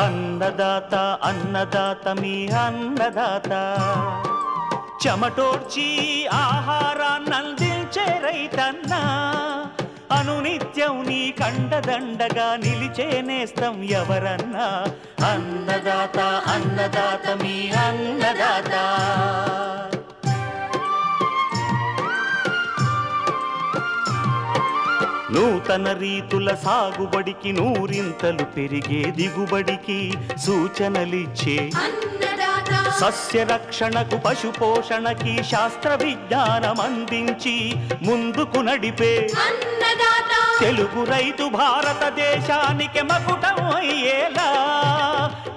అన్నదాత అన్నదాత మీ అన్నదాత చెమటోడ్చి ఆహారాన్నందించే రైతన్నా అనునిత్యం నీ కండదండగా నిలిచే నేస్తం ఎవరన్నా అన్నదాత అన్నదాత మీ అన్నదాత నూతన రీతుల సాగుబడికి నూరింతలు పెరిగే దిగుబడికి సూచనలిచ్చే సస్య రక్షణకు పశు పోషణకి శాస్త్ర విజ్ఞానం అందించి ముందుకు నడిపే తెలుగు రైతు భారతదేశానికి మకుటం అయ్యేలా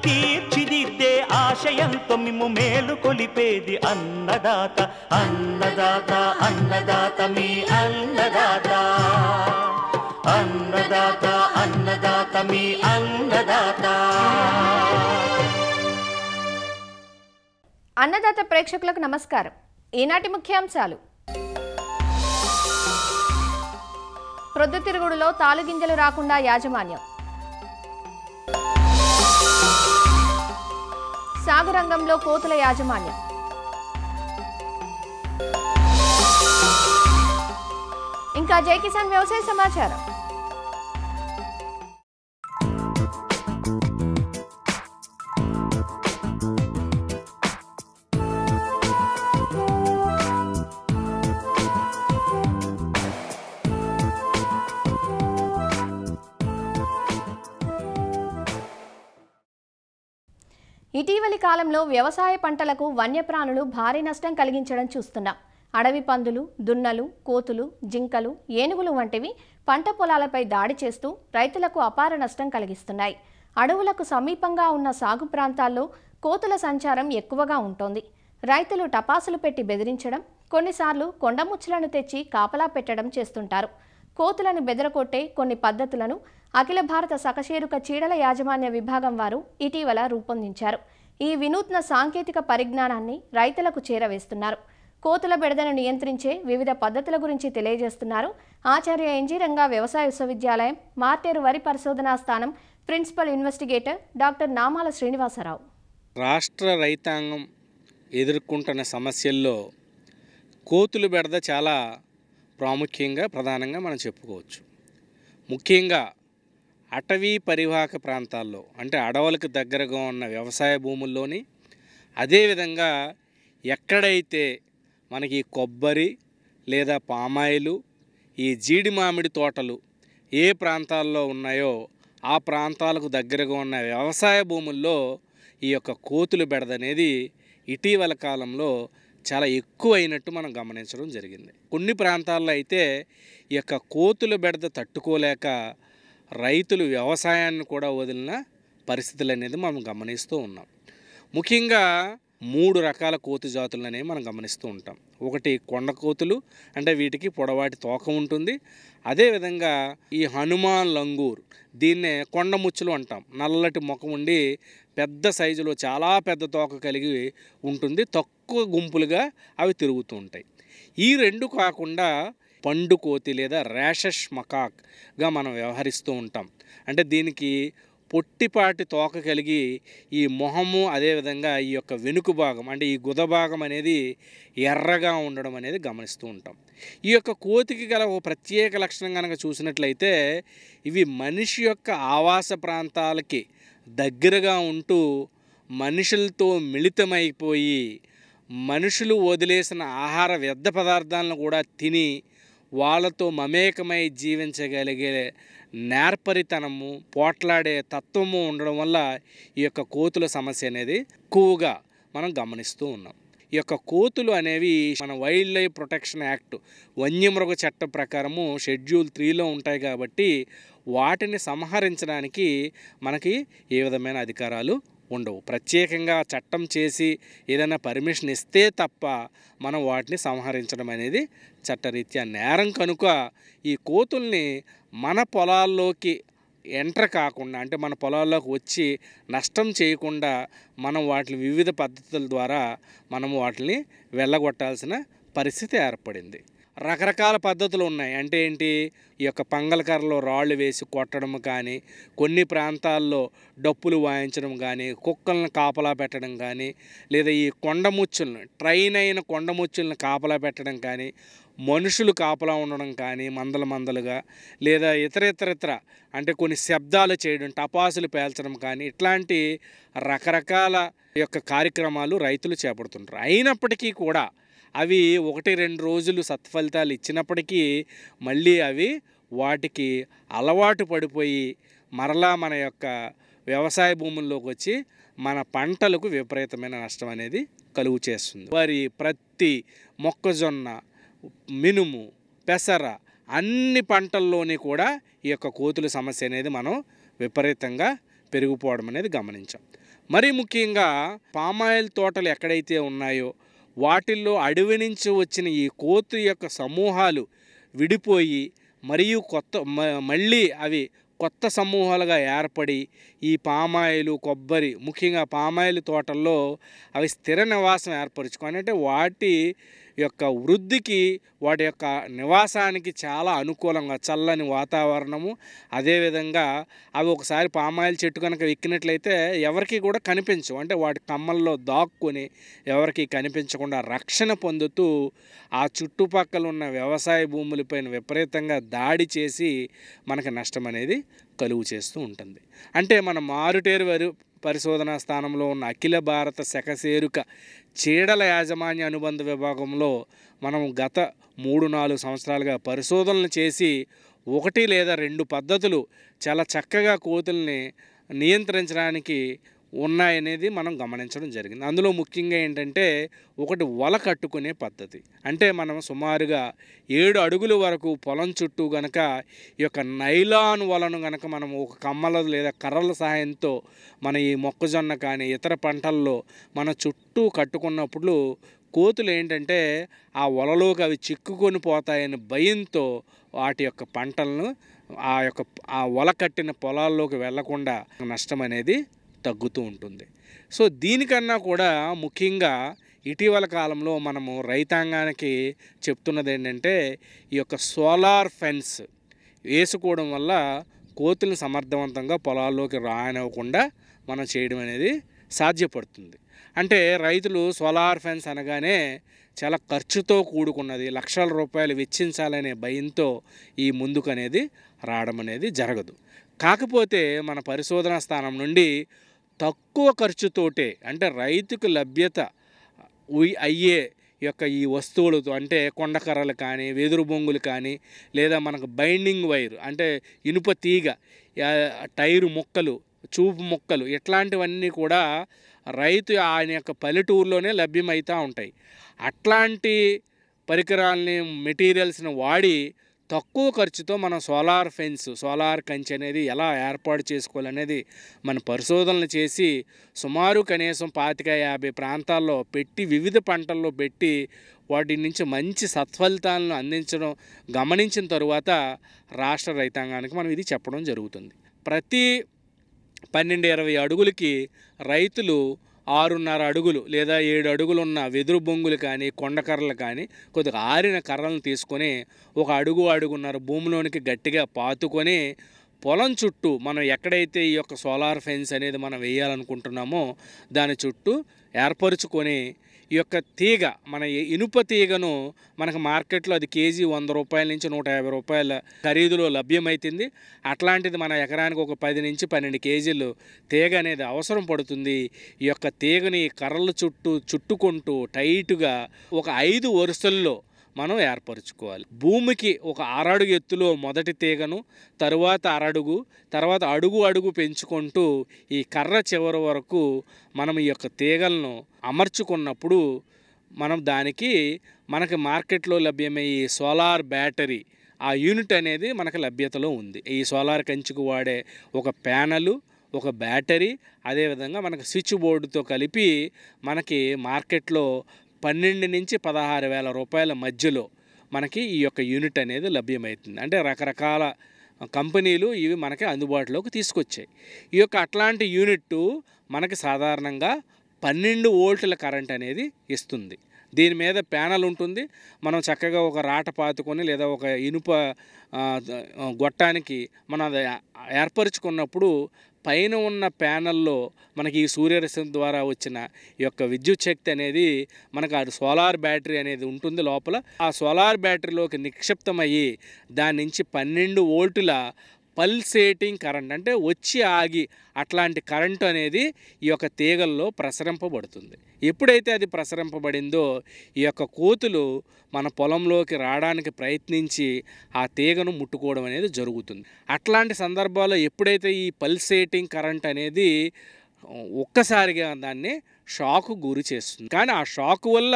తీర్చిదిద్దే ఆశయంతో మిమ్ము మేలు కొలిపేది అన్నదాత అన్నదాత అన్నదాత మీ అన్నదాత అన్నదాత అన్నదాత మీ అన్నదాత. అన్నదాత ప్రేక్షకులకు నమస్కారం. ఈనాటి ముఖ్యాంశాలు: ప్రొద్దుతిరుగుడులో తాలుగింజలు రాకుండా యాజమాన్యం, సాగు రంగంలో కోతుల యాజమాన్యం, ఇంకా జై కిసాన్ వ్యవసాయ సమాచారం. ఇటీవలి కాలంలో వ్యవసాయ పంటలకు వన్యప్రాణులు భారీ నష్టం కలిగించడం చూస్తున్నాం. అడవి పందులు, దున్నలు, కోతులు, జింకలు, ఏనుగులు వంటివి పంట పొలాలపై దాడి చేస్తూ రైతులకు అపార నష్టం కలిగిస్తున్నాయి. అడవులకు సమీపంగా ఉన్న సాగు ప్రాంతాల్లో కోతుల సంచారం ఎక్కువగా ఉంటోంది. రైతులు టపాసులు పెట్టి బెదిరించడం, కొన్నిసార్లు కొండముచ్చులను తెచ్చి కాపలా పెట్టడం చేస్తుంటారు. కోతులను బెదరకొట్టే కొన్ని పద్ధతులను అఖిల భారత సకశేరుక చీడల యాజమాన్య విభాగం వారు ఇటీవల రూపొందించారు. ఈ వినూత్న సాంకేతిక పరిజ్ఞానాన్ని రైతులకు చేరవేస్తున్నారు. కోతుల బెడదను నియంత్రించే వివిధ పద్ధతుల గురించి తెలియజేస్తున్నారు ఆచార్య ఎన్జీ రంగా వ్యవసాయ విశ్వవిద్యాలయం మార్టేరు వరి పరిశోధనా స్థానం ప్రిన్సిపల్ ఇన్వెస్టిగేటర్ డాక్టర్ నామాల శ్రీనివాసరావు. రాష్ట్ర రైతాంగం ఎదుర్కొంటున్న సమస్యల్లో కోతుల బెడద చాలా ప్రాముఖ్యంగా ప్రధానంగా మనం చెప్పుకోవచ్చు. ముఖ్యంగా అటవీ పరివాహక ప్రాంతాల్లో, అంటే అడవులకు దగ్గరగా ఉన్న వ్యవసాయ భూముల్లోని, అదేవిధంగా ఎక్కడైతే మనకి కొబ్బరి లేదా పామాయిలు, ఈ జీడి మామిడి తోటలు ఏ ప్రాంతాల్లో ఉన్నాయో ఆ ప్రాంతాలకు దగ్గరగా ఉన్న వ్యవసాయ భూముల్లో ఈ యొక్క కోతుల బెడద అనేది ఇటీవల కాలంలో చాలా ఎక్కువైనట్టు మనం గమనించడం జరిగింది. కొన్ని ప్రాంతాల్లో అయితే ఈ యొక్క కోతుల బెడద తట్టుకోలేక రైతులు వ్యవసాయాన్ని కూడా వదిలిన పరిస్థితులు అనేది మనం గమనిస్తూ ఉన్నాం. ముఖ్యంగా 3 రకాల కోతు జాతులు అనేవి మనం గమనిస్తూ ఉంటాం. ఒకటి కొండ కోతులు, అంటే వీటికి పొడవాటి తోక ఉంటుంది. అదేవిధంగా ఈ హనుమాన్ లంగూర్, దీన్నే కొండ ముచ్చులు అంటాం. నల్లటి ముఖం ఉండి పెద్ద సైజులో చాలా పెద్ద తోక కలిగి ఉంటుంది. తక్కువ గుంపులుగా అవి తిరుగుతూ ఉంటాయి. ఈ 2 కాకుండా పండు కోతి లేదా ర్యాషెస్ మకాక్గా మనం వ్యవహరిస్తూ ఉంటాం. అంటే దీనికి పొట్టిపాటి తోక కలిగి ఈ మొహము, అదేవిధంగా ఈ యొక్క వెనుక భాగం, అంటే ఈ గుద భాగం అనేది ఎర్రగా ఉండడం అనేది గమనిస్తూ ఉంటాం. ఈ యొక్క కోతికి గల ఒక ప్రత్యేక లక్షణం కనుక చూసినట్లయితే, ఇవి మనిషి యొక్క ఆవాస ప్రాంతాలకి దగ్గరగా ఉంటూ మనుషులతో మిళితమైపోయి మనుషులు వదిలేసిన ఆహార వ్యర్థ పదార్థాలను కూడా తిని వాళ్ళతో మమేకమై జీవించగలిగే నేర్పరితనము, పోట్లాడే తత్వము ఉండడం వల్ల ఈ యొక్క కోతుల సమస్య అనేది ఎక్కువగా మనం గమనిస్తూ ఉన్నాం. ఈ యొక్క కోతులు అనేవి మన వైల్డ్ లైఫ్ ప్రొటెక్షన్ యాక్ట్, వన్యమృగ చట్టం ప్రకారము షెడ్యూల్ 3లో ఉంటాయి కాబట్టి వాటిని సంహరించడానికి మనకి ఏ విధమైన అధికారాలు ఉండవు. ప్రత్యేకంగా చట్టం చేసి ఏదైనా పర్మిషన్ ఇస్తే తప్ప మనం వాటిని సంహరించడం అనేది చట్టరీత్యా నేరం. కనుక ఈ కోతుల్ని మన పొలాల్లోకి ఎంటర్ కాకుండా, అంటే మన పొలాల్లోకి వచ్చి నష్టం చేయకుండా మనం వాటిని వివిధ పద్ధతుల ద్వారా మనం వాటిని వెళ్ళగొట్టాల్సిన పరిస్థితి ఏర్పడింది. రకరకాల పద్ధతులు ఉన్నాయి. అంటే ఏంటి, ఈ యొక్క పంగలకర్రలో రాళ్ళు వేసి కొట్టడం కానీ, కొన్ని ప్రాంతాల్లో డప్పులు వాయించడం కానీ, కుక్కలను కాపలా పెట్టడం కానీ, లేదా ఈ కొండముచ్చులను ట్రైన్ అయిన కొండముచ్చులను కాపలా పెట్టడం కానీ, మనుషులు కాపలా ఉండడం కానీ మందలుగా, లేదా ఇతర అంటే కొన్ని శబ్దాలు చేయడం, టపాసులు పేల్చడం కానీ, ఇట్లాంటి రకరకాల యొక్క కార్యక్రమాలు రైతులు చేపడుతుంటారు. అయినప్పటికీ కూడా అవి 1-2 రోజులు సత్ఫలితాలు ఇచ్చినప్పటికీ మళ్ళీ అవి వాటికి అలవాటు పడిపోయి మరలా మన యొక్క వ్యవసాయ భూముల్లోకి వచ్చి మన పంటలకు విపరీతమైన నష్టం అనేది కలుగు చేస్తుంది. వరి, ప్రత్తి, మొక్కజొన్న, మినుము, పెసర అన్ని పంటల్లోని కూడా ఈ యొక్క కోతుల సమస్య అనేది మనం విపరీతంగా పెరిగిపోవడం అనేది గమనించాం. మరీ ముఖ్యంగా పామాయిల్ తోటలు ఎక్కడైతే ఉన్నాయో వాటిల్లో అడవి నుంచి వచ్చిన ఈ కోతు యొక్క సమూహాలు విడిపోయి మరియు మళ్ళీ అవి కొత్త సమూహాలుగా ఏర్పడి ఈ పామాయిలు, కొబ్బరి, ముఖ్యంగా పామాయిల్ తోటల్లో అవి స్థిర నివాసం ఏర్పరచుకొని, అంటే వాటి యొక్క వృద్ధికి, వాటి యొక్క నివాసానికి చాలా అనుకూలంగా చల్లని వాతావరణము, అదేవిధంగా అవి ఒకసారి పామాయిల్ చెట్టు కనుక ఎక్కినట్లయితే ఎవరికి కూడా కనిపించవు. అంటే వాటి కమ్మల్లో దాక్కుని ఎవరికి కనిపించకుండా రక్షణ పొందుతూ ఆ చుట్టుపక్కల ఉన్న వ్యవసాయ భూములపైన విపరీతంగా దాడి చేసి మనకి నష్టం అనేది కలుగు చేస్తూ ఉంటుంది. అంటే మన మారుటేరు పరిశోధనా స్థానంలో ఉన్న అఖిల భారత శకశేరుక చీడల యాజమాన్య అనుబంధ విభాగంలో మనం గత 3-4 సంవత్సరాలుగా పరిశోధనలు చేసి 1 లేదా 2 పద్ధతులు చాలా చక్కగా కోతుల్ని నియంత్రించడానికి ఉన్నాయనేది మనం గమనించడం జరిగింది. అందులో ముఖ్యంగా ఏంటంటే, ఒకటి వల కట్టుకునే పద్ధతి. అంటే మనం సుమారుగా 7 అడుగుల వరకు పొలం చుట్టూ గనక ఈ యొక్క నైలాన్ వలను గనక మనం ఒక కమ్మల లేదా కర్రల సహాయంతో మన ఈ మొక్కజొన్న కానీ ఇతర పంటల్లో మన చుట్టూ కట్టుకున్నప్పుడు కోతులు ఏంటంటే ఆ వలలోకి అవి చిక్కుకొని పోతాయని భయంతో వాటి యొక్క పంటలను ఆ వల కట్టిన పొలాల్లోకి వెళ్లకుండా నష్టం అనేది తగ్గుతూ ఉంటుంది. సో దీనికన్నా కూడా ముఖ్యంగా ఇటీవల కాలంలో మనము రైతాంగానికి చెప్తున్నది ఏంటంటే, ఈ యొక్క సోలార్ ఫెన్స్ వేసుకోవడం వల్ల కోతులను సమర్థవంతంగా పొలాల్లోకి రానివ్వకుండా మనం చేయడం అనేది సాధ్యపడుతుంది. అంటే రైతులు సోలార్ ఫెన్స్ అనగానే చాలా ఖర్చుతో కూడుకున్నది, లక్షల రూపాయలు వెచ్చించాలనే భయంతో ఈ ముందుకు అనేది రావడం అనేది జరగదు. కాకపోతే మన పరిశోధనా స్థానం నుండి తక్కువ ఖర్చుతోటే, అంటే రైతుకు లభ్యత అయ్యే యొక్క ఈ వస్తువులతో, అంటే కొండకర్రలు కానీ, వెదురు బొంగులు కానీ, లేదా మనకు బైండింగ్ వైర్ అంటే ఇనుప తీగ, టైరు ముక్కలు, చూపు ముక్కలు, ఇట్లాంటివన్నీ కూడా రైతు ఆయన యొక్క పల్లెటూరులోనే లభ్యమవుతూ ఉంటాయి. అట్లాంటి పరికరాలని, మెటీరియల్స్ని వాడి తక్కువ ఖర్చుతో మనం సోలార్ ఫెన్స్, సోలార్ కంచె అనేది ఎలా ఏర్పాటు చేసుకోవాలనేది మన పరిశోధనలు చేసి సుమారు కనీసం 25-50 ప్రాంతాల్లో పెట్టి, వివిధ పంటల్లో పెట్టి వాటి నుంచి మంచి సత్ఫలితాలను అందించడం గమనించిన తరువాత రాష్ట్ర రైతాంగానికి మనం ఇది చెప్పడం జరుగుతుంది. ప్రతి 12-20 అడుగులకి రైతులు 6.5 అడుగులు లేదా 7 అడుగులు ఉన్న వెదురు బొంగులు కానీ, కొండకర్రలు కానీ, కొద్దిగా ఆరిన కర్రలను తీసుకొని 1 అడుగున్నర భూమిలోనికి గట్టిగా పాతుకొని పొలం చుట్టూ మనం ఎక్కడైతే ఈ యొక్క సోలార్ ఫెన్స్ అనేది మనం వేయాలనుకుంటున్నామో దాని చుట్టూ ఏర్పరచుకొని ఈ యొక్క తీగ, మన ఇనుప తీగను మనకు మార్కెట్లో అది కేజీ 100 రూపాయల నుంచి 150 రూపాయల ఖరీదులో లభ్యమవుతుంది. అట్లాంటిది మన ఎకరానికి ఒక 10 నుంచి 12 కేజీలు తీగ అనేది అవసరం పడుతుంది. ఈ యొక్క తీగని కర్రల చుట్టూ చుట్టుకుంటూ టైట్గా ఒక 5 వరుసల్లో మనం ఏర్పరచుకోవాలి. భూమికి ఒక 6 అడుగు ఎత్తులో మొదటి తీగను, తరువాత 1 అడుగు, తర్వాత అడుగు పెంచుకుంటూ ఈ కర్ర చివరి వరకు మనం ఈ యొక్క తీగలను అమర్చుకున్నప్పుడు మనం మనకి మార్కెట్లో లభ్యమయ్యే సోలార్ బ్యాటరీ ఆ యూనిట్ అనేది మనకు లభ్యతలో ఉంది. ఈ సోలార్ కంచుకు వాడే ఒక ప్యానలు, ఒక బ్యాటరీ, అదేవిధంగా మనకు స్విచ్ బోర్డుతో కలిపి మనకి మార్కెట్లో 12 నుంచి 16,000 రూపాయల మధ్యలో మనకి ఈ యొక్క యూనిట్ అనేది లభ్యమవుతుంది. అంటే రకరకాల కంపెనీలు ఇవి మనకి అందుబాటులోకి తీసుకొచ్చాయి. ఈ యొక్క అట్లాంటి యూనిట్ మనకి సాధారణంగా 12 వోల్టుల కరెంట్ అనేది ఇస్తుంది. దీని మీద ప్యానల్ ఉంటుంది. మనం చక్కగా ఒక రాట పాతుకొని లేదా ఒక ఇనుప గొట్టానికి మనం అది ఏర్పరచుకున్నప్పుడు పైన ఉన్న ప్యానల్లో మనకి ఈ సూర్యరశ్మి ద్వారా వచ్చిన ఈ యొక్క విద్యుత్ శక్తి అనేది మనకు అది సోలార్ బ్యాటరీ అనేది ఉంటుంది లోపల. ఆ సోలార్ బ్యాటరీలోకి నిక్షిప్తమయ్యి దాని నుంచి 12 వోల్టుల పల్సేటింగ్ కరెంట్ అంటే వచ్చి ఆగి అట్లాంటి కరెంటు అనేది ఈ యొక్క తీగల్లో ప్రసరింపబడుతుంది. ఎప్పుడైతే అది ప్రసరింపబడిందో ఈ యొక్క కోతులు మన పొలంలోకి రావడానికి ప్రయత్నించి ఆ తీగను ముట్టుకోవడం అనేది జరుగుతుంది. అట్లాంటి సందర్భాల్లో ఎప్పుడైతే ఈ పల్సేటింగ్ కరెంట్ అనేది ఒక్కసారిగా దాన్ని షాకు గురి చేస్తుంది. కానీ ఆ షాకు వల్ల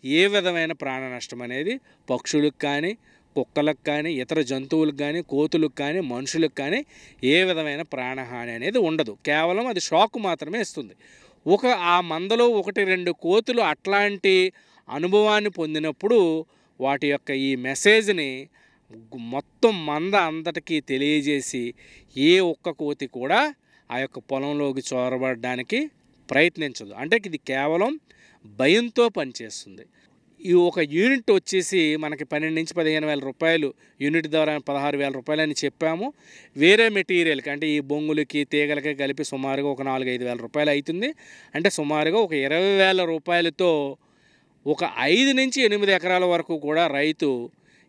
ఏ విధమైన ప్రాణ నష్టం అనేది పక్షులకు కానీ కుక్కలకు కానీ ఇతర జంతువులకు కానీ కోతులకు కానీ మనుషులకు కానీ ఏ విధమైన ప్రాణహాని అనేది ఉండదు. కేవలం అది షాక్ మాత్రమే ఇస్తుంది. ఆ మందలో 1-2 కోతులు అట్లాంటి అనుభవాన్ని పొందినప్పుడు వాటి యొక్క ఈ మెసేజ్ని మొత్తం మంద అంతటికీ తెలియజేసి ఏ ఒక్క కోతి కూడా ఆ యొక్క పొలంలోకి చొరబడడానికి ప్రయత్నించదు. అంటే ఇది కేవలం భయంతో పనిచేస్తుంది. ఈ ఒక యూనిట్ వచ్చేసి మనకి 12 నుంచి 15 వేల రూపాయలు యూనిట్ ద్వారా 16 వేల రూపాయలు అని చెప్పాము. వేరే మెటీరియల్కి అంటే ఈ బొంగులకి తీగలకి కలిపి సుమారుగా ఒక 4-5 వేల రూపాయలు అవుతుంది. అంటే సుమారుగా ఒక 20 వేల రూపాయలతో ఒక 5 నుంచి 8 ఎకరాల వరకు కూడా రైతు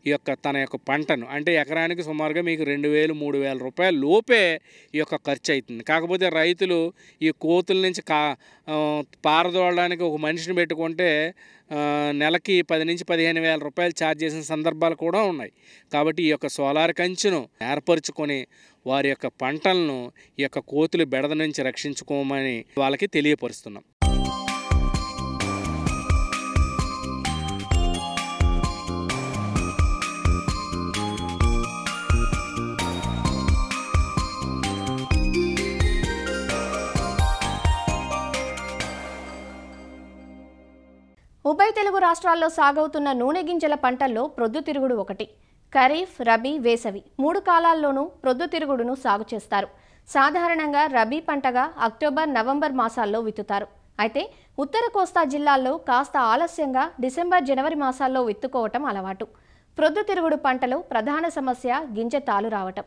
ఈ యొక్క తన యొక్క పంటను అంటే ఎకరానికి సుమారుగా మీకు 2,000-3,000 రూపాయల లోపే ఈ యొక్క ఖర్చు అవుతుంది. కాకపోతే రైతులు ఈ కోతుల నుంచి పారదోడడానికి ఒక మనిషిని పెట్టుకుంటే నెలకి 10 నుంచి 15 వేల రూపాయలు ఛార్జ్ చేసిన సందర్భాలు కూడా ఉన్నాయి. కాబట్టి ఈ యొక్క సోలార్ కంచెను ఏర్పరచుకొని వారి యొక్క పంటలను ఈ యొక్క కోతుల బెడద నుంచి రక్షించుకోమని వాళ్ళకి తెలియపరుస్తున్నాం. ఉభయ తెలుగు రాష్ట్రాల్లో సాగవుతున్న నూనె గింజల పంటల్లో ప్రొద్దుతిరుగుడు ఒకటి. ఖరీఫ్, రబీ, వేసవి 3 కాలాల్లోనూ ప్రొద్దుతిరుగుడును సాగు చేస్తారు. సాధారణంగా రబీ పంటగా అక్టోబర్, నవంబర్ మాసాల్లో విత్తుతారు. అయితే ఉత్తర కోస్తా జిల్లాల్లో కాస్త ఆలస్యంగా డిసెంబర్, జనవరి మాసాల్లో విత్తుకోవటం అలవాటు. ప్రొద్దుతిరుగుడు పంటలో ప్రధాన సమస్య గింజ తాలు రావటం.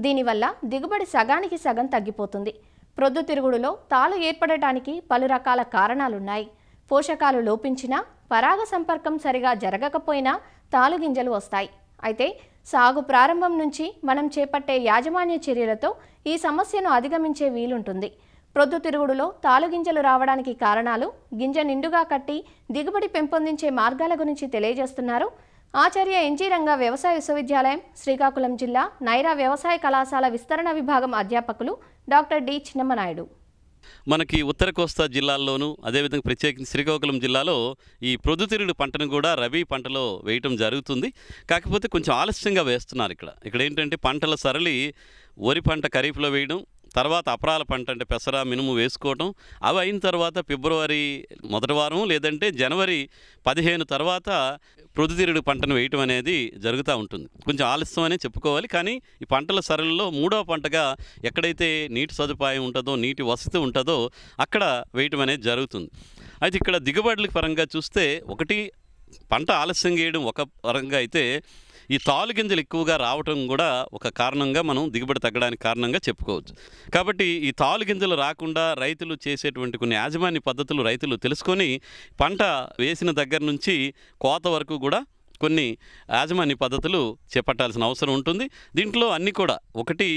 దీనివల్ల దిగుబడి సగానికి సగం తగ్గిపోతుంది. ప్రొద్దుతిరుగుడులో తాలు ఏర్పడటానికి పలు రకాల కారణాలున్నాయి. పోషకాలు లోపించినా, పరాగ సంపర్కం సరిగా జరగకపోయినా తాలుగింజలు వస్తాయి. అయితే సాగు ప్రారంభం నుంచి మనం చేపట్టే యాజమాన్య చర్యలతో ఈ సమస్యను అధిగమించే వీలుంటుంది. ప్రొద్దుతిరుగుడులో తాలుగింజలు రావడానికి కారణాలు, గింజ నిండుగా కట్టి దిగుబడి పెంపొందించే మార్గాల గురించి తెలియజేస్తున్నారు ఆచార్య ఎన్జీ రంగా వ్యవసాయ విశ్వవిద్యాలయం, శ్రీకాకుళం జిల్లా నైరా వ్యవసాయ కళాశాల విస్తరణ విభాగం అధ్యాపకులు డాక్టర్ డి చిన్నమనాయుడు. మనకి ఉత్తర కోస్తా జిల్లాల్లోనూ అదేవిధంగా ప్రత్యేకించి శ్రీకాకుళం జిల్లాలో ఈ ప్రొద్దుతిరుగుడు పంటను కూడా రబీ పంటలో వేయటం జరుగుతుంది. కాకపోతే కొంచెం ఆలస్యంగా వేస్తున్నారు. ఇక్కడ ఏంటంటే పంటల సరళి వరి పంట ఖరీఫ్లో వేయడం, తర్వాత అపరాల పంట అంటే పెసర, మినుము వేసుకోవటం, అవి అయిన తర్వాత ఫిబ్రవరి మొదటి వారం లేదంటే జనవరి 15 తర్వాత ప్రొద్దుతిరుగుడు పంటను వేయటం అనేది జరుగుతూ ఉంటుంది. కొంచెం ఆలస్యం అనే చెప్పుకోవాలి. కానీ ఈ పంటల సరళిలో 3వ పంటగా ఎక్కడైతే నీటి సదుపాయం ఉంటుందో, నీటి వసతి ఉంటుందో అక్కడ వేయటం అనేది జరుగుతుంది. అయితే ఇక్కడ దిగుబడుల పరంగా చూస్తే ఒకటి పంట ఆలస్యం చేయడం ఒక పరంగా అయితే ఈ తాలు గింజలు ఎక్కువగా రావటం కూడా ఒక కారణంగా మనం దిగుబడి తగ్గడానికి కారణంగా చెప్పుకోవచ్చు. కాబట్టి ఈ తాలు గింజలు రాకుండా రైతులు చేసేటువంటి కొన్ని యాజమాన్య పద్ధతులు రైతులు తెలుసుకొని పంట వేసిన దగ్గర నుంచి కోత వరకు కూడా కొన్ని యాజమాన్య పద్ధతులు చేపట్టాల్సిన అవసరం ఉంటుంది. దీంట్లో అన్నీ కూడా ఒకటి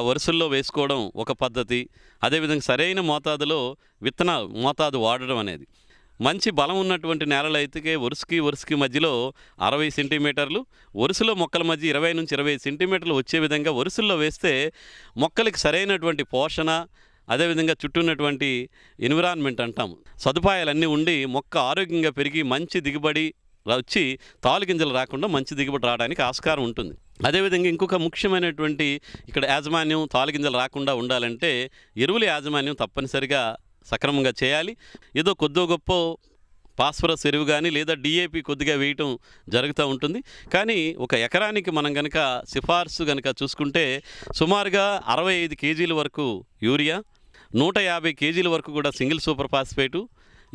వరుసల్లో వేసుకోవడం ఒక పద్ధతి, అదేవిధంగా సరైన మోతాదులో విత్తన మోతాదు వాడడం అనేది. మంచి బలం ఉన్నటువంటి నేలలు అయితే వరుసకి మధ్యలో 60 సెంటీమీటర్లు, వరుసలో మొక్కల మధ్య 20 నుంచి 25 సెంటీమీటర్లు వచ్చే విధంగా వరుసల్లో వేస్తే మొక్కలకి సరైనటువంటి పోషణ, అదేవిధంగా చుట్టూ ఉన్నటువంటి ఎన్విరాన్మెంట్ అంటాము, సదుపాయాలన్నీ ఉండి మొక్క ఆరోగ్యంగా పెరిగి మంచి దిగుబడి వచ్చి తాలు గింజలు రాకుండా మంచి దిగుబడి రావడానికి ఆస్కారం ఉంటుంది. అదేవిధంగా ఇంకొక ముఖ్యమైనటువంటి ఇక్కడ యాజమాన్యం తాలు గింజలు రాకుండా ఉండాలంటే ఎరువుల యాజమాన్యం తప్పనిసరిగా సక్రమంగా చేయాలి. ఏదో కొద్దో గొప్ప ఫాస్ఫరస్ ఎరువు కానీ లేదా డిఏపి కొద్దిగా వేయటం జరుగుతూ ఉంటుంది. కానీ ఒక ఎకరానికి మనం కనుక సిఫార్సు కనుక చూసుకుంటే సుమారుగా 65 కేజీల వరకు యూరియా, 150 కేజీల వరకు కూడా సింగిల్ సూపర్ ఫాస్ఫేటు,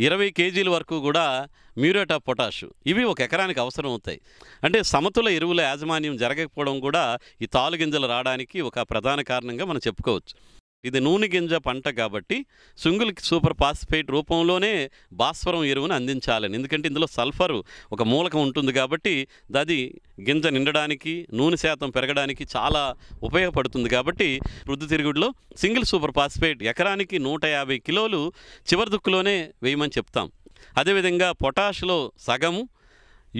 20 కేజీల వరకు కూడా మ్యూరేట్ ఆఫ్ పొటాష్ ఇవి ఒక ఎకరానికి అవసరం అవుతాయి. అంటే సమతుల ఎరువుల యాజమాన్యం జరగకపోవడం కూడా ఈ తాలు గింజలు రావడానికి ఒక ప్రధాన కారణంగా మనం చెప్పుకోవచ్చు. ఇది నూనె గింజ పంట కాబట్టి సింగిల్ సూపర్ ఫాస్ఫేట్ రూపంలోనే భాస్వరం ఎరువును అందించాలని, ఎందుకంటే ఇందులో సల్ఫర్ ఒక మూలకం ఉంటుంది కాబట్టి అది గింజ నిండడానికి నూనె శాతం పెరగడానికి చాలా ఉపయోగపడుతుంది. కాబట్టి ప్రొద్దుతిరుగుడులో సింగిల్ సూపర్ ఫాస్ఫేట్ ఎకరానికి 150 కిలోలు చివరి దుక్కులోనే వేయమని చెప్తాం. అదేవిధంగా పొటాష్లో సగము,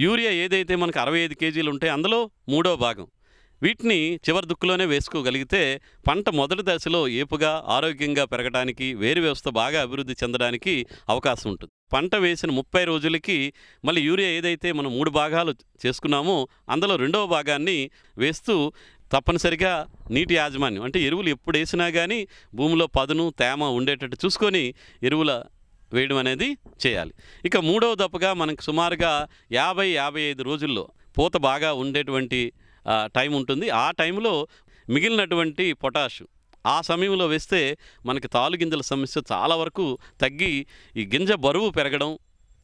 యూరియా ఏదైతే మనకు 65 కేజీలు ఉంటాయి అందులో 3వ భాగం వీటిని చివరి దుక్కులోనే వేసుకోగలిగితే పంట మొదటి దశలో ఏపుగా ఆరోగ్యంగా పెరగడానికి, వేరు వ్యవస్థ బాగా అభివృద్ధి చెందడానికి అవకాశం ఉంటుంది. పంట వేసిన 30 రోజులకి మళ్ళీ యూరియా ఏదైతే మనం 3 భాగాలు చేసుకున్నామో అందులో 2వ భాగాన్ని వేస్తూ తప్పనిసరిగా నీటి యాజమాన్యం అంటే ఎరువులు ఎప్పుడు వేసినా కానీ భూమిలో పదును తేమ ఉండేటట్టు చూసుకొని ఎరువుల వేయడం అనేది చేయాలి. ఇక 3వ దప్పగా మనకు సుమారుగా 50-55 రోజుల్లో పూత బాగా ఉండేటువంటి టైం ఉంటుంది. ఆ టైంలో మిగిలినటువంటి పొటాష్ ఆ సమయంలో వేస్తే మనకి తాలు గింజల సమస్య చాలా వరకు తగ్గి ఈ గింజ బరువు పెరగడం,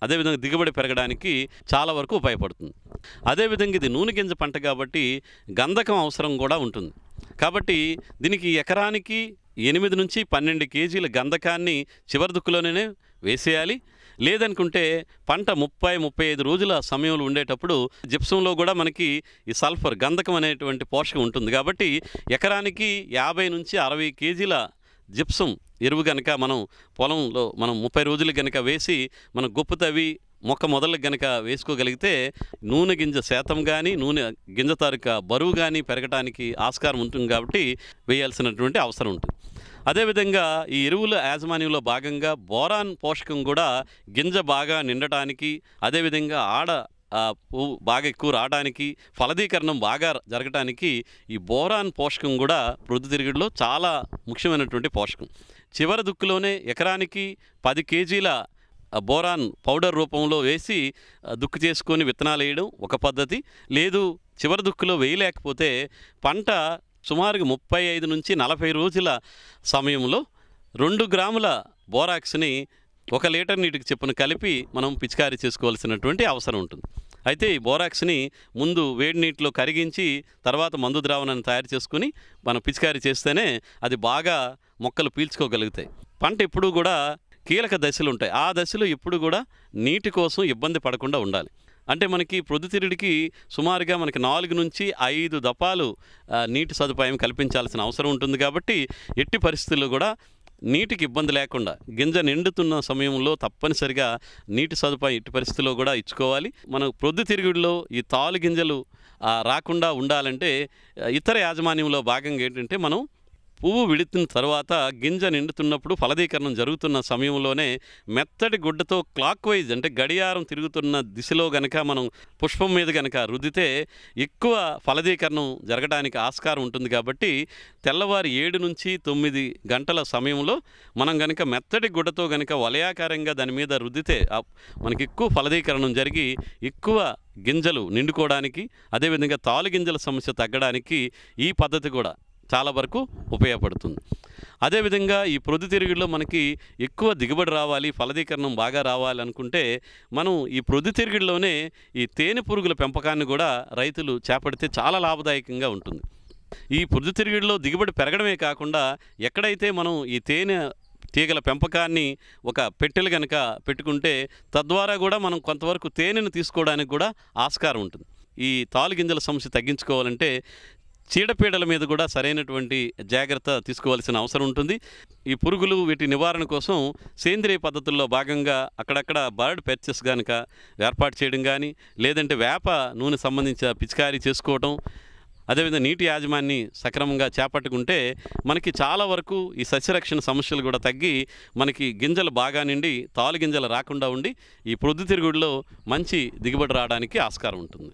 అదేవిధంగా దిగుబడి పెరగడానికి చాలా వరకు ఉపయోగపడుతుంది. అదేవిధంగా ఇది నూనె గింజ పంట కాబట్టి గంధకం అవసరం కూడా ఉంటుంది. కాబట్టి దీనికి ఎకరానికి 8 నుంచి 12 కేజీల గంధకాన్ని చివరి దుక్కులోనే వేసేయాలి. లేదనుకుంటే పంట 30-35 రోజుల సమయంలో ఉండేటప్పుడు జిప్సంలో కూడా మనకి ఈ సల్ఫర్ గంధకం అనేటువంటి పోషకం ఉంటుంది. కాబట్టి ఎకరానికి 50 నుంచి 60 కేజీల జిప్సం ఎరువు కనుక మనం పొలంలో మనం 30 రోజులు కనుక వేసి మనం గుప్పు తవ్వి మొక్క మొదలకు గనక వేసుకోగలిగితే నూనె గింజ శాతం కానీ నూనె గింజ తాలూక బరువు కానీ పెరగడానికి ఆస్కారం ఉంటుంది. కాబట్టి వేయాల్సినటువంటి అవసరం ఉంటుంది. అదేవిధంగా ఈ ఎరువుల యాజమాన్యంలో భాగంగా బోరాన్ పోషకం కూడా గింజ బాగా నిండటానికి, అదేవిధంగా పువ్వు బాగా ఎక్కువ రావడానికి, ఫలదీకరణం బాగా జరగడానికి ఈ బోరాన్ పోషకం కూడా ప్రొద్దుతిరుగుడులో చాలా ముఖ్యమైనటువంటి పోషకం. చివరి దుక్కులోనే ఎకరానికి 10 కేజీల బోరాన్ పౌడర్ రూపంలో వేసి దుక్కు చేసుకొని విత్తనాలు వేయడం ఒక పద్ధతి. లేదు చివరి దుక్కులో వేయలేకపోతే పంట సుమారుగా 35 నుంచి 40 రోజుల సమయంలో 2 గ్రాముల బోరాక్స్ని 1 లీటర్ నీటికి చొప్పున కలిపి మనం పిచికారీ చేసుకోవాల్సినటువంటి అవసరం ఉంటుంది. అయితే ఈ బోరాక్స్ని ముందు వేడి నీటిలో కరిగించి తర్వాత మందు ద్రావణాన్ని తయారు చేసుకుని మనం పిచికారీ చేస్తేనే అది బాగా మొక్కలు పీల్చుకోగలుగుతాయి. పంట ఎప్పుడూ కూడా కీలక దశలు ఉంటాయి. ఆ దశలో ఎప్పుడు కూడా నీటి కోసం ఇబ్బంది పడకుండా ఉండాలి. అంటే మనకి ప్రొద్దుతిరుగుడికి సుమారుగా మనకి 4 నుంచి 5 దపాలు నీటి సదుపాయం కల్పించాల్సిన అవసరం ఉంటుంది. కాబట్టి ఎట్టి పరిస్థితుల్లో కూడా నీటికి ఇబ్బంది లేకుండా గింజ నిండుతున్న సమయంలో తప్పనిసరిగా నీటి సదుపాయం ఎట్టి పరిస్థితుల్లో కూడా ఇచ్చుకోవాలి. మనం ప్రొద్దుతిరుగుడిలో ఈ తాలు గింజలు రాకుండా ఉండాలంటే ఇతర యాజమాన్యంలో భాగంగా ఏంటంటే మనం పువ్వు విడుతున్న తర్వాత గింజ నిండుతున్నప్పుడు ఫలదీకరణం జరుగుతున్న సమయంలోనే మెత్తటి గుడ్డతో క్లాక్ వైజ్ అంటే గడియారం తిరుగుతున్న దిశలో గనక మనం పుష్పం మీద గనక రుద్దితే ఎక్కువ ఫలదీకరణం జరగడానికి ఆస్కారం ఉంటుంది. కాబట్టి తెల్లవారి 7 నుంచి 9 గంటల సమయంలో మనం గనక మెత్తటి గుడ్డతో గనక వలయాకారంగా దాని మీద రుద్దితే మనకి ఎక్కువ ఫలదీకరణం జరిగి ఎక్కువ గింజలు నిండుకోవడానికి, అదేవిధంగా తాలు గింజల సమస్య తగ్గడానికి ఈ పద్ధతి కూడా చాలా వరకు ఉపయోగపడుతుంది. అదేవిధంగా ఈ ప్రొద్దుతిరుగుడులో మనకి ఎక్కువ దిగుబడి రావాలి, ఫలదీకరణం బాగా రావాలి అనుకుంటే మనం ఈ ప్రొద్దుతిరుగుడులోనే ఈ తేనె పురుగుల పెంపకాన్ని కూడా రైతులు చేపడితే చాలా లాభదాయకంగా ఉంటుంది. ఈ ప్రొద్దుతిరుగుడులో దిగుబడి పెరగడమే కాకుండా ఎక్కడైతే మనం ఈ తేనె తీగల పెంపకాన్ని ఒక పెట్టెలు కనుక పెట్టుకుంటే తద్వారా కూడా మనం కొంతవరకు తేనెను తీసుకోవడానికి కూడా ఆస్కారం ఉంటుంది. ఈ తాలు గింజల సమస్య తగ్గించుకోవాలంటే చీడపీడల మీద కూడా సరైనటువంటి జాగ్రత్త తీసుకోవాల్సిన అవసరం ఉంటుంది. ఈ పురుగులు వీటి నివారణ కోసం సేంద్రియ పద్ధతుల్లో భాగంగా అక్కడక్కడ బర్డ్ పెర్చెస్ కనుక ఏర్పాటు చేయడం కానీ, లేదంటే వేప నూనె సంబంధించిన పిచికారీ చేసుకోవటం, అదేవిధంగా నీటి యాజమాన్యాన్ని సక్రమంగా చేపట్టుకుంటే మనకి చాలా వరకు ఈ సస్యరక్షణ సమస్యలు కూడా తగ్గి మనకి గింజలు బాగా నిండి తాలు గింజలు రాకుండా ఉండి ఈ ప్రొద్దుతిరుగుడులో మంచి దిగుబడి రావడానికి ఆస్కారం ఉంటుంది.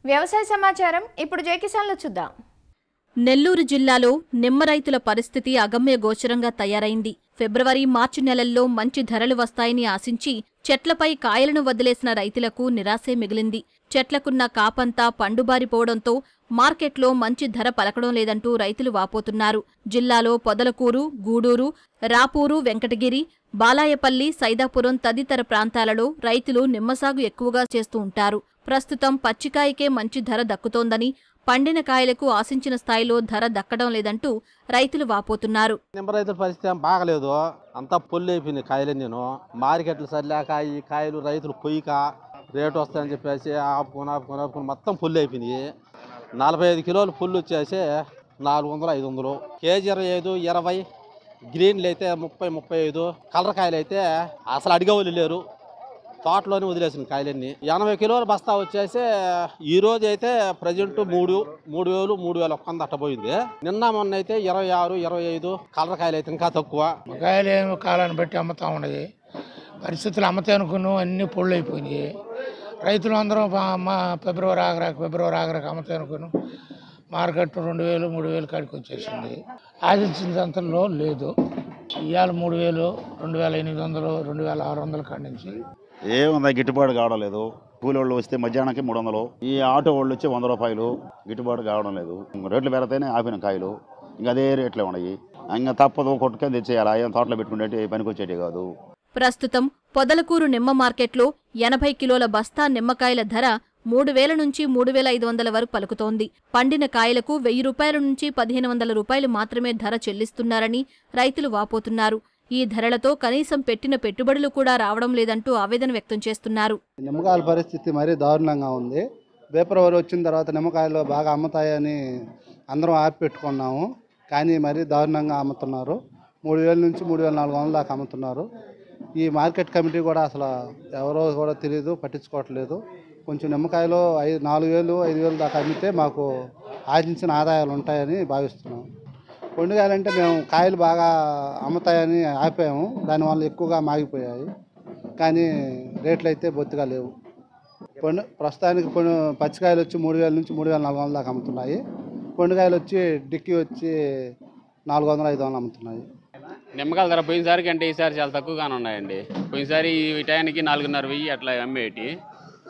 వ్యవసాయ సమాచారం ఇప్పుడు జై కిసాన్లో చూద్దాం. నెల్లూరు జిల్లాలో నిమ్మ రైతుల పరిస్థితి అగమ్య గోచరంగా తయారైంది. ఫిబ్రవరి, మార్చి నెలల్లో మంచి ధరలు వస్తాయని ఆశించి చెట్లపై కాయలను వదిలేసిన రైతులకు నిరాశే మిగిలింది. చెట్లకున్న కాపంతా పండుబారిపోవడంతో మార్కెట్లో మంచి ధర పలకడం లేదంటూ రైతులు వాపోతున్నారు. జిల్లాలో పొదలకూరు, గూడూరు, రాపూరు, వెంకటగిరి, బాలాయపల్లి, సైదాపురం తదితర ప్రాంతాలలో రైతులు నిమ్మసాగు ఎక్కువగా చేస్తూ ఉంటారు. ప్రస్తుతం పచ్చికాయకే మంచి ధర దక్కుతోందని, పండిన కాయలకు ఆశించిన స్థాయిలో ధర దక్కడం లేదంటూ రైతులు వాపోతున్నారు. నిమ్మ రైతుల పరిస్థితి ఏం బాగలేదు. అంతా పొల్లు అయిపోయింది కాయలు. నేను మార్కెట్లు సరిలేక ఈ కాయలు రైతులు కొయ్యక రేటు వస్తాయని చెప్పేసి ఆపుకొని మొత్తం పొల్లు అయిపోయింది. 45 కిలోలు పుల్లు వచ్చేసి 400, 500, కేజీ 25, 20, గ్రీన్లు అయితే 30, 35, కలర్ కాయలు అయితే అసలు అడిగేవాళ్ళు లేరు. తోటలోనే వదిలేసిన కాయలన్నీ. 80 కిలోల బస్తా వచ్చేసి ఈ రోజు అయితే ప్రజెంట్ 3,000, 3,100 అట్టపోయింది. నిన్న మొన్న అయితే 26, 25, కలర్ కాయలు అయితే ఇంకా తక్కువ. కాయలు ఏమో కాలాన్ని బట్టి అమ్ముతా ఉన్నాయి. పరిస్థితులు అమ్మతే అనుకున్నాం, అన్ని పొళ్ళు అయిపోయినాయి. రైతులు అందరం ఫిబ్రవరి ఆగరాక అమ్మతే అనుకున్నాం. మార్కెట్ 2,000, 3,000 కాడికి వచ్చేసింది. ఆశించినంతలో లేదు. ఇవాళ 3,000, 2,800, 2,600 కాడి నుంచి ఏముందా గిట్టుబాటు కావడం లేదు. కూలి వాళ్ళు వస్తే మధ్యాహ్నానికి 300, ఈ ఆటో వాళ్ళు వచ్చి 100 రూపాయలు. గిట్టుబాటు కావడం లేదు. రేట్లు పెరిగితేనే ఆపిన కాయలు ఇంకా అదే రేట్లే ఉన్నాయి. ఇంకా తప్పదు, కొట్టుకొని తెచ్చేయాలి. ఏం తోటలో పెట్టుకుంటే పనికి వచ్చేటి కాదు. ప్రస్తుతం పొదలకూరు నిమ్మ మార్కెట్లో 80 కిలోల బస్తా నిమ్మకాయల ధర 3,000 నుంచి 3,500 వరకు పలుకుతోంది. పండిన కాయలకు 1,000 రూపాయల నుంచి 1,500 రూపాయలు మాత్రమే ధర చెల్లిస్తున్నారని రైతులు వాపోతున్నారు. ఈ ధరలతో కనీసం పెట్టిన పెట్టుబడులు కూడా రావడం లేదంటూ ఆవేదన వ్యక్తం చేస్తున్నారు. నిమ్మకాయల పరిస్థితి మరీ దారుణంగా ఉంది. ఫిబ్రవరి వచ్చిన తర్వాత నిమ్మకాయలు బాగా అమ్ముతాయని అందరం ఆపి పెట్టుకున్నాము. కానీ మరీ దారుణంగా అమ్ముతున్నారు. 3,000 నుంచి 3,400 దాకా అమ్ముతున్నారు. ఈ మార్కెట్ కమిటీ కూడా అసలు ఎవరో కూడా తెలియదు, పట్టించుకోవట్లేదు. కొంచెం నిమ్మకాయలు 4,000, 5,000 దాకా అమ్మితే మాకు ఆశించిన ఆదాయాలు ఉంటాయని భావిస్తున్నాం. పండుగాయలంటే మేము కాయలు బాగా అమ్ముతాయని ఆపాము. దానివల్ల ఎక్కువగా మాగిపోయాయి. కానీ రేట్లు అయితే బొత్తిగా లేవు. ప్రస్తుతానికి పచ్చికాయలు వచ్చి 3,000 నుంచి 3,400 దాకా అమ్ముతున్నాయి. పండుగాయలు వచ్చి డిక్కీ వచ్చి 400, 500 అమ్ముతున్నాయి. నిమ్మకాయల ధర పోయినసారి కంటే ఈసారి చాలా తక్కువగానే ఉన్నాయండి. పోయినసారి ఈ టైంకి 4,500 అట్లా అమ్మేటి.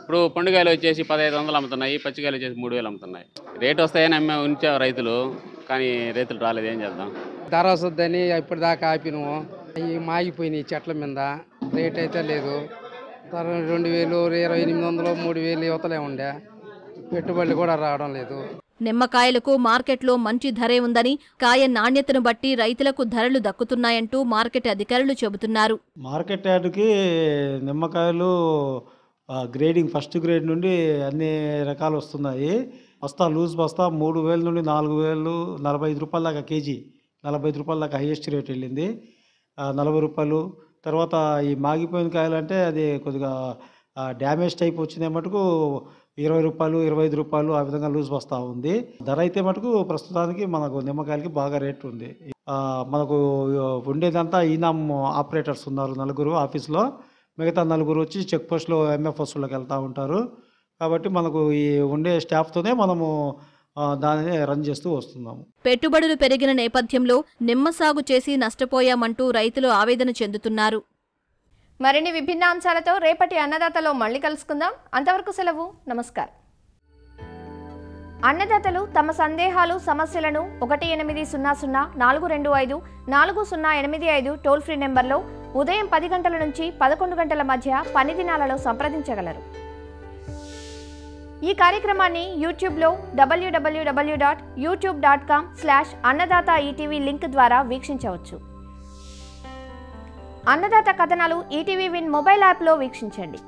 ఇప్పుడు పండుగలు వచ్చేసి 1,500 అమ్ముతున్నాయి. పచ్చికాయలు వచ్చేసి 3,000 అమ్ముతున్నాయి. రేటు వస్తాయని ఉంచారు రైతులు, కానీ రైతులు రాలేదు. ఏం చేద్దాం? ధర వస్తుందని ఇప్పటిదాకా ఆపినాము. అవి మాగిపోయినాయి చెట్ల మీద. రేట్ అయితే లేదు. ధర 2,000, 2,800, 3,000 యువతలే ఉండే. పెట్టుబడులు కూడా రావడం లేదు. నిమ్మకాయలకు మార్కెట్లో మంచి ధరే ఉందని, కాయ నాణ్యతను బట్టి రైతులకు ధరలు దక్కుతున్నాయంటూ మార్కెట్ అధికారులు చెబుతున్నారు. మార్కెట్ యార్డుకి నిమ్మకాయలు గ్రేడింగ్ ఫస్ట్ గ్రేడ్ నుండి అన్ని రకాలు వస్తున్నాయి. బస్తా లూజ్ బస్తా 3,000 నుండి 4,000, 45 రూపాయల దాకా కేజీ. 45 రూపాయల దాకా హైయెస్ట్ రేట్ వెళ్ళింది. 40 రూపాయలు. తర్వాత ఈ మాగిపోయిన కాయలు అంటే అది కొద్దిగా డ్యామేజ్ టైప్ వచ్చిన మటుకు 20 రూపాయలు, 25 రూపాయలు ఆ విధంగా లూజ్ వస్తూ ఉంది. ధర అయితే మటుకు ప్రస్తుతానికి మనకు నిమ్మకాయలకి బాగా రేట్ ఉంది. మనకు ఉండేదంతా ఈనామ్ ఆపరేటర్స్ ఉన్నారు 4 ఆఫీస్లో. మిగతా 4 వచ్చి చెక్ పోస్ట్లో ఎంఎఫ్ఎస్లోకి వెళ్తూ ఉంటారు. కాబట్టి మనకు ఈ ఉండే స్టాఫ్తోనే మనము దానిని రన్ చేస్తూ వస్తున్నాము. పెట్టుబడులు పెరిగిన నేపథ్యంలో నిమ్మ సాగు చేసి నష్టపోయామంటూ రైతులు ఆవేదన చెందుతున్నారు. మరిన్ని విభిన్న అంశాలతో రేపటి అన్నదాతలో మళ్ళీ కలుసుకుందాం. అంతవరకు సెలవు. నమస్కారం. అన్నదాతలు తమ సందేహాలు, సమస్యలను 1800-425-4085 టోల్ ఫ్రీ నెంబర్లో ఉదయం 10 గంటల నుంచి 11 గంటల మధ్య పని దినాలలో సంప్రదించగలరు. ఈ కార్యక్రమాన్ని యూట్యూబ్లో www.youtube.com/అన్నదాత ఈటీవీ లింక్ ద్వారా వీక్షించవచ్చు. అన్నదాత కథనాలు ఈటీవీ విన్ మొబైల్ యాప్లో వీక్షించండి.